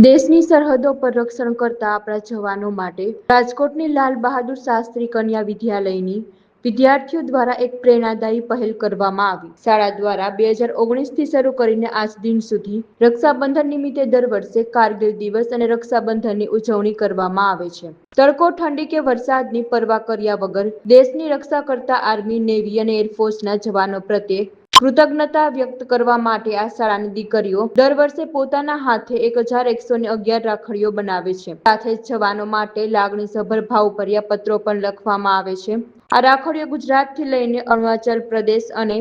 દેશની સરહદો પર રક્ષણ કરતા આપણા જવાનો માટે રાજકોટની લાલ બહાદુર શાસ્ત્રી કન્યા વિદ્યાલયની વિદ્યાર્થીઓ દ્વારા એક પ્રેરણાદાયી પહેલ કરવામાં આવી। શાળા દ્વારા 2019થી શરૂ કરીને આજ દિન સુધી રક્ષાબંધન નિમિત્તે દર વર્ષે કારગિલ દિવસ અને રક્ષાબંધનની ઉજવણી કરવામાં આવે છે। તડકો, ઠંડી કે વરસાદની પરવા કર્યા વગર દેશની રક્ષા કરતા આર્મી, નેવી અને એરફોર્સના જવાનો પ્રત્યે કૃતજ્ઞતા વ્યક્ત કરવા માટે આ શાળાની દીકરીઓ દર વર્ષે પોતાના હાથે 1111 રાખડીઓ બનાવે છે। સાથે જ જવાનો માટે લાગણીસભર ભાવભર્યા પત્રો પણ લખવામાં આવે છે। આ રાખડીઓ ગુજરાતથી લઈને અરુણાચલ પ્રદેશ અને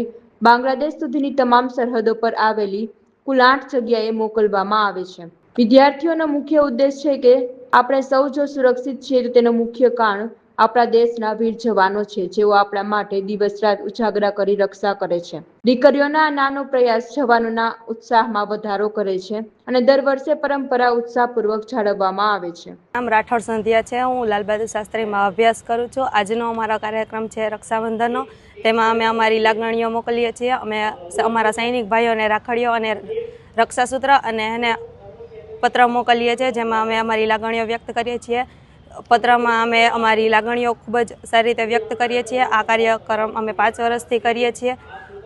બાંગ્લાદેશ સુધીની તમામ સરહદો પર આવેલી કુલ 8 જગ્યાએ મોકલવામાં આવે છે। વિદ્યાર્થીઓનો મુખ્ય ઉદ્દેશ છે કે આપણે સૌ જો સુરક્ષિત છીએ તો તેનું મુખ્ય કારણ આપણા દેશના વીર જવાનો છે, જેઓ આપણા માટે દિવસ રાત ઉજાગરા કરી રક્ષા કરે છે। દીકરીઓના આ નાનો પ્રયાસ જવાનોના ઉત્સાહમાં વધારો કરે છે અને દર વર્ષે પરંપરા ઉત્સાહપૂર્વક જાળવવામાં આવે છે। નામ રાઠોડ સંધ્યા છે। હું લાલ બહાદુર શાસ્ત્રીમાં અભ્યાસ કરું છું। આજનો અમારો કાર્યક્રમ છે રક્ષાબંધનનો। તેમાં અમે અમારી લાગણીઓ મોકલીએ છીએ। અમે અમારા સૈનિક ભાઈઓને રાખડીઓ અને રક્ષાસૂત્ર અને એને પત્ર મોકલીએ છીએ, જેમાં અમે અમારી લાગણીઓ વ્યક્ત કરીએ છીએ। પત્રમાં અમે અમારી લાગણીઓ ખૂબ જ સારી રીતે વ્યક્ત કરીએ છીએ। આ કાર્યક્રમ અમે 5 વર્ષથી કરીએ છીએ।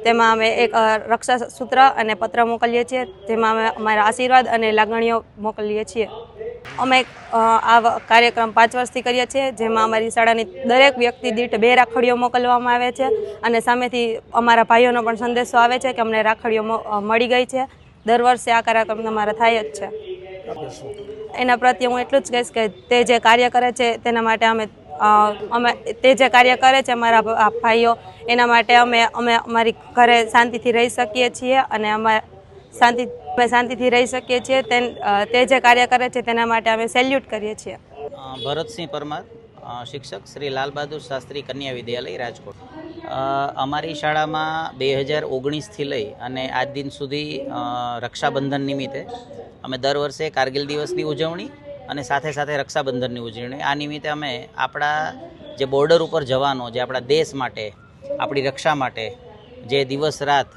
તેમાં અમે એક રક્ષાસૂત્ર અને પત્ર મોકલીએ છીએ, જેમાં અમે અમારા આશીર્વાદ અને લાગણીઓ મોકલીએ છીએ। અમે આ કાર્યક્રમ 5 વર્ષથી કરીએ છીએ, જેમાં અમારી શાળાની દરેક વ્યક્તિ દીઠ 2 રાખડીઓ મોકલવામાં આવે છે અને સામેથી અમારા ભાઈઓનો પણ સંદેશો આવે છે કે અમને રાખડીઓ મળી ગઈ છે। દર વર્ષે આ કાર્યક્રમ અમારા થાય જ છે। એના પ્રત્યે હું એટલું જ કહીશ કે તે જે કાર્ય કરે છે તેના માટે અમે તે જે કાર્ય કરે છે અમારા ભાઈઓ, એના માટે અમે અમારી ઘરે શાંતિથી રહી શકીએ છીએ અને અમે શાંતિથી રહી શકીએ છીએ। તે જે કાર્ય કરે છે તેના માટે અમે સેલ્યુટ કરીએ છીએ। ભરતસિંહ પરમાર, શિક્ષક, શ્રી લાલ બહાદુર શાસ્ત્રી કન્યા વિદ્યાલય, રાજકોટ। અમારી શાળામાં 2019થી લઈ અને આજ દિન સુધી રક્ષાબંધન નિમિત્તે અમે દર વર્ષે કારગિલ દિવસની ઉજવણી અને સાથે સાથે રક્ષાબંધનની ઉજવણી, આ નિમિત્તે અમે આપણા જે બોર્ડર ઉપર જવાનો, જે આપણા દેશ માટે, આપણી રક્ષા માટે જે દિવસ રાત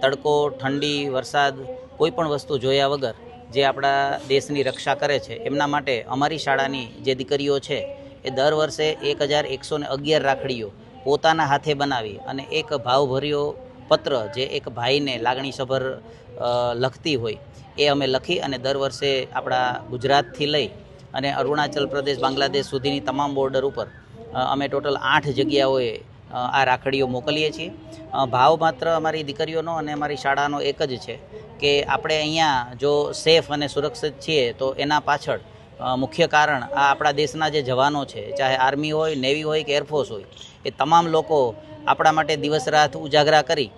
તડકો, ઠંડી, વરસાદ કોઈ પણ વસ્તુ જોયા વગર જે આપણા દેશની રક્ષા કરે છે, એમના માટે અમારી શાળાની જે દીકરીઓ છે એ દર વર્ષે 1111 રાખડીઓ પોતાના હાથે બનાવી અને એક ભાવભર્યો પત્ર જે એક ભાઈને લાગણીસભર લખતી હોય એ અમે લખી અને દર વર્ષે આપણા ગુજરાતથી લઈ અને અરુણાચલ પ્રદેશ, બાંગ્લાદેશ સુધીની તમામ બોર્ડર ઉપર અમે ટોટલ 8 જગ્યાઓએ આ રાખડીઓ મોકલીએ છીએ। ભાવ માત્ર અમારી દીકરીઓનો અને અમારી શાળાનો એક જ છે કે આપણે અહીંયા જો સેફ અને સુરક્ષિત છીએ તો એના પાછળ મુખ્ય કારણ આ આપણા દેશના જે જવાનો છે, ચાહે આર્મી હોય, નેવી હોય કે એરફોર્સ હોય, એ તમામ લોકો આપણા માટે દિવસ રાત ઉજાગરા કરી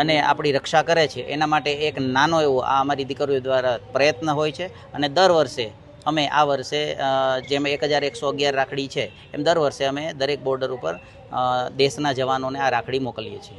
અને આપણી રક્ષા કરે છે। એના માટે એક નાનો એવો આ અમારી દીકરીઓ દ્વારા પ્રયત્ન હોય છે અને દર વર્ષે અમે આ વર્ષે જેમ 1111 રાખડી છે એમ દર વર્ષે અમે દરેક બોર્ડર ઉપર દેશના જવાનોને આ રાખડી મોકલીએ છીએ।